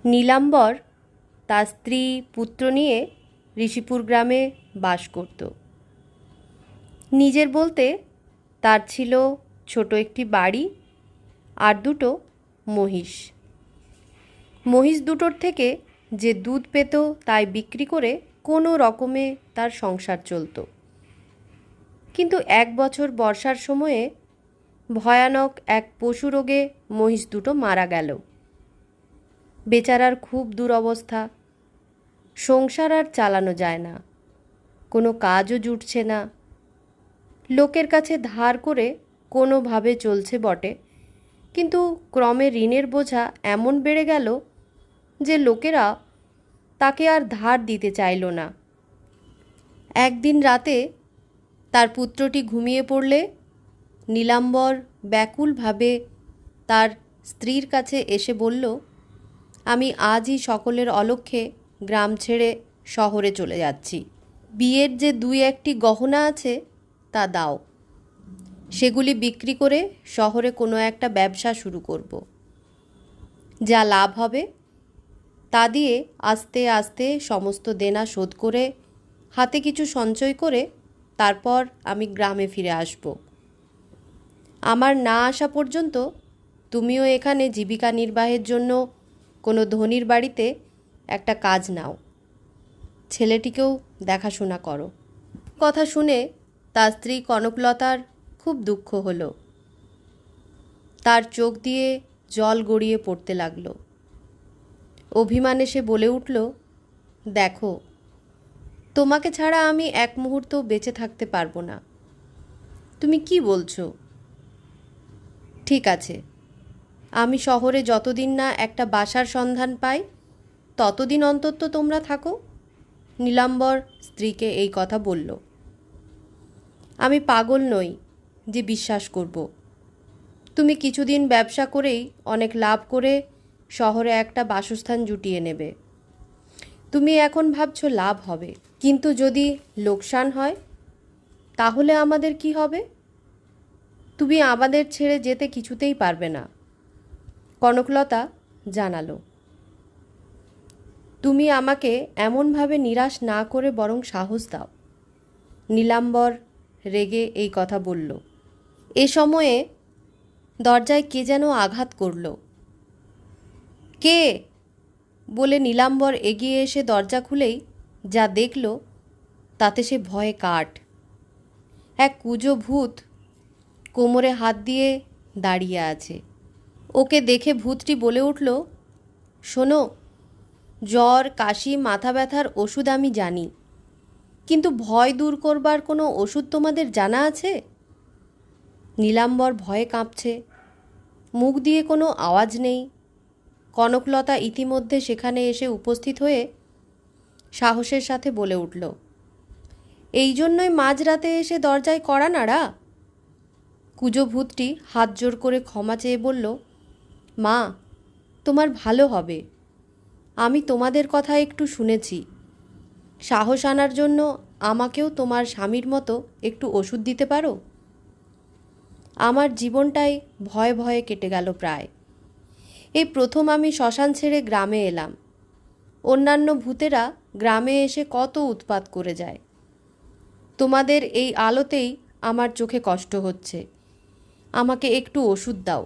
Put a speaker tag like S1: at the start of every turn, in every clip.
S1: নীলাম্বর তার স্ত্রী পুত্র নিয়ে ঋষিপুর গ্রামে বাস করত। নিজের বলতে তার ছিল ছোট একটি বাড়ি আর দুটো মহিষ। মহিষ দুটোর থেকে যে দুধ পেত তাই বিক্রি করে কোনো রকমে তার সংসার চলত। কিন্তু এক বছর বর্ষার সময়ে ভয়ানক এক পশু রোগে মহিষ দুটো মারা গেল। বেচারার খুব দুরবস্থা, সংসার আর চালানো যায় না, কোনো কাজও জুটছে না। লোকের কাছে ধার করে কোনোভাবে চলছে বটে, কিন্তু ক্রমে ঋণের বোঝা এমন বেড়ে গেল যে লোকেরা তাকে আর ধার দিতে চাইল না। একদিন রাতে তার পুত্রটি ঘুমিয়ে পড়লে নীলাম্বর ব্যাকুলভাবে তার স্ত্রীর কাছে এসে বলল, আমি আজই সকলের অলক্ষ্যে গ্রাম ছেড়ে শহরে চলে যাচ্ছি। বিয়ের যে দুই একটি গহনা আছে তা দাও, সেগুলি বিক্রি করে শহরে কোনো একটা ব্যবসা শুরু করব। যা লাভ হবে তা দিয়ে আস্তে আস্তে সমস্ত দেনা শোধ করে হাতে কিছু সঞ্চয় করে তারপর আমি গ্রামে ফিরে আসব। আমার না আসা পর্যন্ত তুমিও এখানে জীবিকা নির্বাহের জন্য কোনো ধনীর বাড়িতে একটা কাজ নাও, ছেলেটিকেও দেখাশোনা করো। কথা শুনে তার স্ত্রী কনকলতার খুব দুঃখ হলো। তার চোখ দিয়ে জল গড়িয়ে পড়তে লাগলো। অভিমানে সে বলে উঠল, দেখো, তোমাকে ছাড়া আমি এক মুহূর্ত বেঁচে থাকতে পারবো না। তুমি কি বলছো? ঠিক আছে, আমি শহরে যতদিন না একটা বাসার সন্ধান পাই ততদিন অন্তত তোমরা থাকো। নীলাম্বর স্ত্রীকে এই কথা বলল। আমি পাগল নই যে বিশ্বাস করব। তুমি কিছুদিন ব্যবসা করেই অনেক লাভ করে শহরে একটা বাসস্থান জুটিয়ে নেবে। তুমি এখন ভাবছো লাভ হবে, কিন্তু যদি লোকসান হয় তাহলে আমাদের কি হবে? তুমি আমাদের ছেড়ে যেতে কিছুতেই পারবে না। কনকলতা জানালো, তুমি আমাকে এমনভাবে নিরাশ না করে বরং সাহস দাও। নীলাম্বর রেগে এই কথা বলল। এ সময়ে দরজায় কে যেন আঘাত করল। কে বলে নীলাম্বর এগিয়ে এসে দরজা খুলেই যা দেখল তাতে সে ভয়ে কাঠ। এক কুঁজো ভূত কোমরে হাত দিয়ে দাঁড়িয়ে আছে। ওকে দেখে ভূতটি বলে উঠল, শোনো, জ্বর, কাশি, মাথা ব্যথার ওষুধ আমি জানি, কিন্তু ভয় দূর করবার কোনো ওষুধ তোমাদের জানা আছে? নীলাম্বর ভয়ে কাঁপছে, মুখ দিয়ে কোনো আওয়াজ নেই। কনকলতা ইতিমধ্যে সেখানে এসে উপস্থিত হয়ে সাহসের সাথে বলে উঠল, এই জন্যই মাঝরাতে এসে দরজায় কড়া নাড়া? কুঁজো ভূতটি হাত জোর করে ক্ষমা চেয়ে বলল, মা, তোমার ভালো হবে। আমি তোমাদের কথা একটু শুনেছি। সাহস আনার জন্য আমাকেও তোমার স্বামীর মতো একটু ওষুধ দিতে পারো? আমার জীবনটাই ভয়ে ভয়ে কেটে গেল প্রায়। এই প্রথম আমি শ্মশান ছেড়ে গ্রামে এলাম। অন্যান্য ভূতেরা গ্রামে এসে কত উৎপাত করে যায়। তোমাদের এই আলোতেই আমার চোখে কষ্ট হচ্ছে। আমাকে একটু ওষুধ দাও।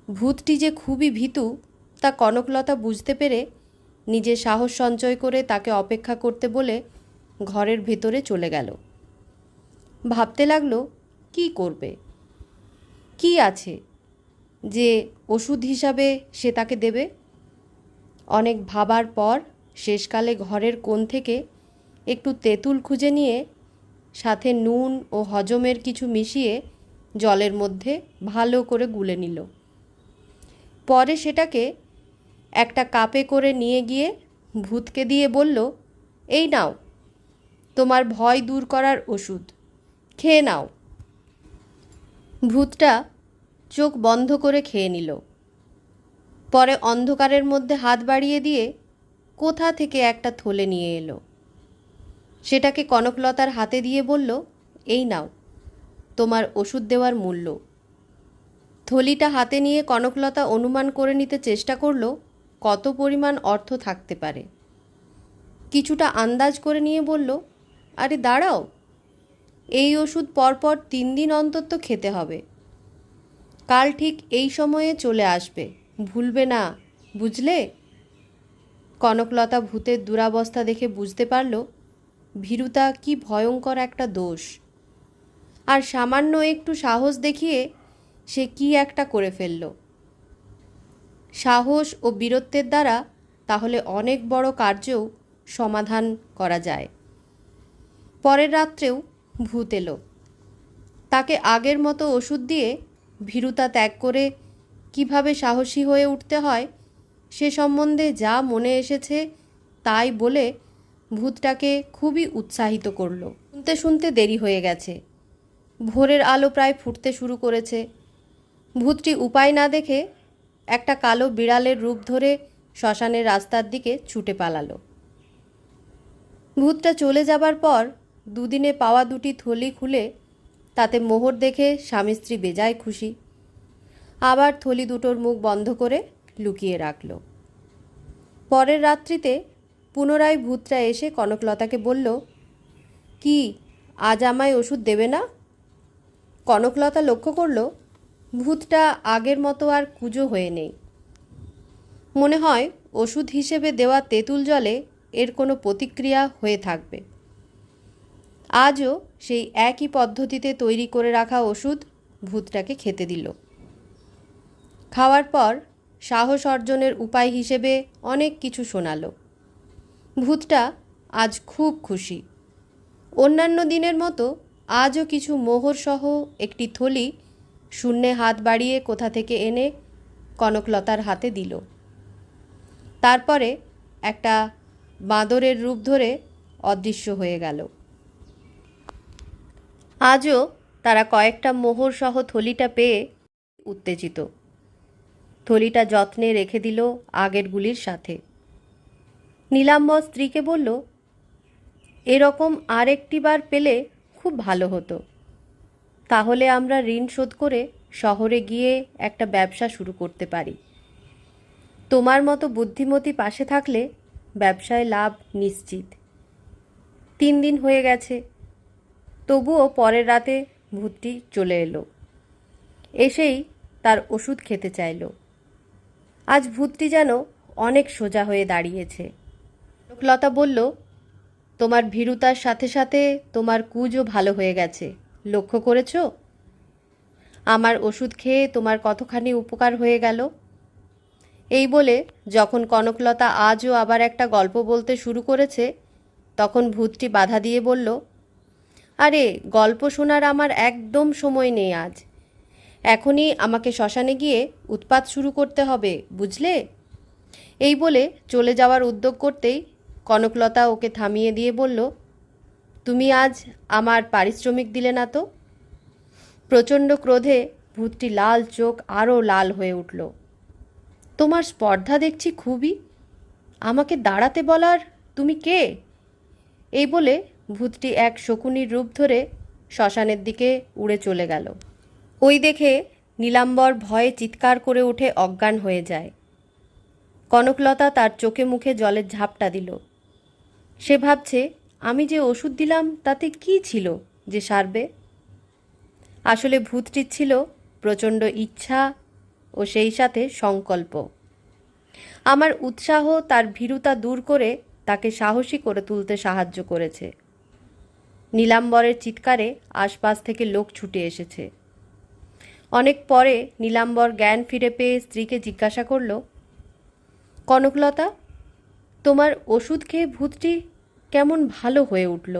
S1: ভূতটি যে খুবই ভীতু তা কনকলতা বুঝতে পেরে নিজের সাহস সঞ্চয় করে তাকে অপেক্ষা করতে বলে ঘরের ভেতরে চলে গেল। ভাবতে লাগলো, কি করবে, কি আছে যে ওষুধ হিসাবে সে তাকে দেবে। অনেক ভাবার পর শেষকালে ঘরের কোণ থেকে একটু তেঁতুল খুঁজে নিয়ে সাথে নুন ও হজমের কিছু মিশিয়ে জলের মধ্যে ভালো করে গুলে নিল। পরে সেটাকে একটা কাপে করে নিয়ে গিয়ে ভূতকে দিয়ে বলল, এই নাও, তোমার ভয় দূর করার ওষুধ, খেয়ে নাও। ভূতটা চোখ বন্ধ করে খেয়ে নিল। পরে অন্ধকারের মধ্যে হাত বাড়িয়ে দিয়ে কোথা থেকে একটা থলে নিয়ে এলো। সেটাকে কনকলতার হাতে দিয়ে বলল, এই নাও, তোমার ওষুধ দেওয়ার মূল্য। থলিটা হাতে নিয়ে কনকলতা অনুমান করে নিতে চেষ্টা করল কত পরিমাণ অর্থ থাকতে পারে। কিছুটা আন্দাজ করে নিয়ে বলল, আরে দাঁড়াও, এই ওষুধ পরপর 3 দিন অন্তত খেতে হবে। কাল ঠিক এই সময়ে চলে আসবে, ভুলবে না, বুঝলে? কনকলতা ভূতের দুরাবস্থা দেখে বুঝতে পারল ভীরুতা কি ভয়ঙ্কর একটা দোষ, আর সামান্য একটু সাহস দেখিয়ে সে কি একটা করে ফেলল। সাহস ও বীরত্বের দ্বারা তাহলে অনেক বড় কার্যও সমাধান করা যায়। পরের রাত্রেও ভূত এলো। তাকে আগের মতো ওষুধ দিয়ে ভীরুতা ত্যাগ করে কিভাবে সাহসী হয়ে উঠতে হয় সে সম্বন্ধে যা মনে এসেছে তাই বলে ভূতটাকে খুবই উৎসাহিত করল। শুনতে শুনতে দেরি হয়ে গেছে, ভোরের আলো প্রায় ফুটতে শুরু করেছে। ভূতটি উপায় না দেখে একটা কালো বিড়ালের রূপ ধরে শ্মশানের রাস্তার দিকে ছুটে পালালো। ভূতটা চলে যাবার পর দুদিনে পাওয়া 2টি থলি খুলে তাতে মোহর দেখে স্বামী স্ত্রী বেজায় খুশি। আবার থলি দুটোর মুখ বন্ধ করে লুকিয়ে রাখল। পরের রাত্রিতে পুনরায় ভূতটা এসে কনকলতাকে বলল, কি আজ আমায় ওষুধ দেবে না? কনকলতা লক্ষ্য করল ভূতটা আগের মতো আর কুঁজো হয়ে নেই। মনে হয় ওষুধ হিসেবে দেওয়া তেঁতুল জলে এর কোনো প্রতিক্রিয়া হয়ে থাকবে। আজও সেই একই পদ্ধতিতে তৈরি করে রাখা ওষুধ ভূতটাকে খেতে দিল। খাওয়ার পর সাহস অর্জনের উপায় হিসেবে অনেক কিছু শোনালো। ভূতটা আজ খুব খুশি। অন্যান্য দিনের মতো আজও কিছু মোহরসহ একটি থলি শূন্যে হাত বাড়িয়ে কোথা থেকে এনে কনকলতার হাতে দিল। তারপরে একটা বাঁদরের রূপ ধরে অদৃশ্য হয়ে গেল। আজও তারা কয়েকটা মোহরসহ থলিটা পেয়ে উত্তেজিত। থলিটা যত্নে রেখে দিল আগেরগুলির সাথে। নীলাম্বর স্ত্রীকে বলল, এরকম আরেকটি বার পেলে খুব ভালো হতো, তাহলে আমরা ঋণ শোধ করে শহরে গিয়ে একটা ব্যবসা শুরু করতে পারি। তোমার মতো বুদ্ধিমতী পাশে থাকলে ব্যবসায় লাভ নিশ্চিত। 3 দিন হয়ে গেছে, তবুও পরের রাতে ভূতটি চলে এলো। এসেই তার ওষুধ খেতে চাইল। আজ ভূতটি যেন অনেক সোজা হয়ে দাঁড়িয়েছে। কনকলতা বলল, তোমার ভীরুতার সাথে সাথে তোমার কুঁজও ভালো হয়ে গেছে, লক্ষ্য করেছ? আমার ওষুধ খেয়ে তোমার কতখানি উপকার হয়ে গেল। এই বলে যখন কনকলতা আজও আবার একটা গল্প বলতে শুরু করেছে তখন ভূতটি বাধা দিয়ে বলল, আরে গল্প শোনার আমার একদম সময় নেই আজ। এখনই আমাকে শ্মশানে গিয়ে উৎপাত শুরু করতে হবে, বুঝলে? এই বলে চলে যাওয়ার উদ্যোগ করতেই কনকলতা ওকে থামিয়ে দিয়ে বলল, তুমি আজ আমার পারিশ্রমিক দিলে না তো? প্রচণ্ড ক্রোধে ভূতটি লাল চোখ আরও লাল হয়ে উঠল। তোমার স্পর্ধা দেখছি খুবই। আমাকে দাঁড়াতে বলার তুমি কে? এই বলে ভূতটি এক শকুনির রূপ ধরে শ্মশানের দিকে উড়ে চলে গেল। ওই দেখে নীলাম্বর ভয়ে চিৎকার করে উঠে অজ্ঞান হয়ে যায়। কনকলতা তার চোখে মুখে জলের ঝাপটা দিল। সে ভাবছে, আমি যে ওষুধ দিলাম তাতে কি ছিল যে সারবে? আসলে ভূতটির ছিল প্রচণ্ড ইচ্ছা ও সেই সাথে সংকল্প। আমার উৎসাহ তার ভীরুতা দূর করে তাকে সাহসী করে তুলতে সাহায্য করেছে। নীলাম্বরের চিৎকারে আশপাশ থেকে লোক ছুটে এসেছে। অনেক পরে নীলাম্বর জ্ঞান ফিরে পেয়ে স্ত্রীকে জিজ্ঞাসা করল, কনকলতা, তোমার ওষুধ খেয়ে ভূতটি কেমন ভালো হয়ে উঠল?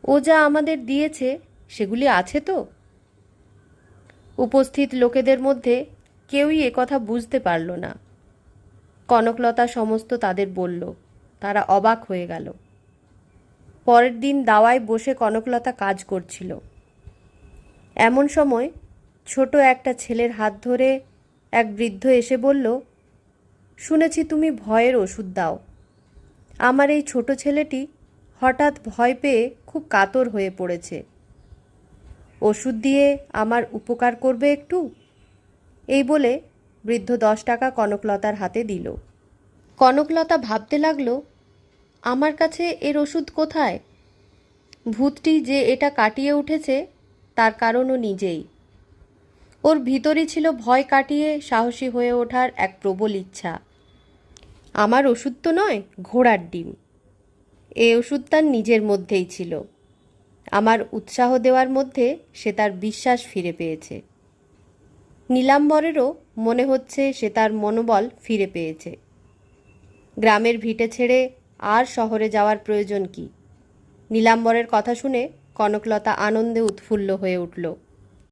S1: ও যা আমাদের দিয়েছে সেগুলি আছে তো? উপস্থিত লোকেদের মধ্যে কেউই একথা বুঝতে পারল না। কনকলতা সমস্ত তাদের বলল। তারা অবাক হয়ে গেল। পরের দিন দাওয়ায় বসে কনকলতা কাজ করছিল। এমন সময় ছোট একটা ছেলের হাত ধরে এক বৃদ্ধ এসে বলল, শুনেছি তুমি ভয়ের ওষুধ দাও। আমার এই ছোট ছেলেটি হঠাৎ ভয় পেয়ে খুব কাতর হয়ে পড়েছে। ওষুধ দিয়ে আমার উপকার করবে একটু? এই বলে বৃদ্ধ 10 টাকা কনকলতার হাতে দিল। কনকলতা ভাবতে লাগলো, আমার কাছে এর ওষুধ কোথায়? ভূতটি যে এটা কাটিয়ে উঠেছে তার কারণও নিজেই। ওর ভিতরই ছিল ভয় কাটিয়ে সাহসী হয়ে ওঠার এক প্রবল ইচ্ছা। আমার ওষুধ তো নয়, ঘোড়ার ডিম। এ ওষুধ তার নিজের মধ্যেই ছিল। আমার উৎসাহ দেওয়ার মধ্যে সে তার বিশ্বাস ফিরে পেয়েছে। নীলাম্বরেরও মনে হচ্ছে সে তার মনোবল ফিরে পেয়েছে। গ্রামের ভিটে ছেড়ে আর শহরে যাওয়ার প্রয়োজন কি? নীলাম্বরের কথা শুনে কনকলতা আনন্দে উৎফুল্ল হয়ে উঠল।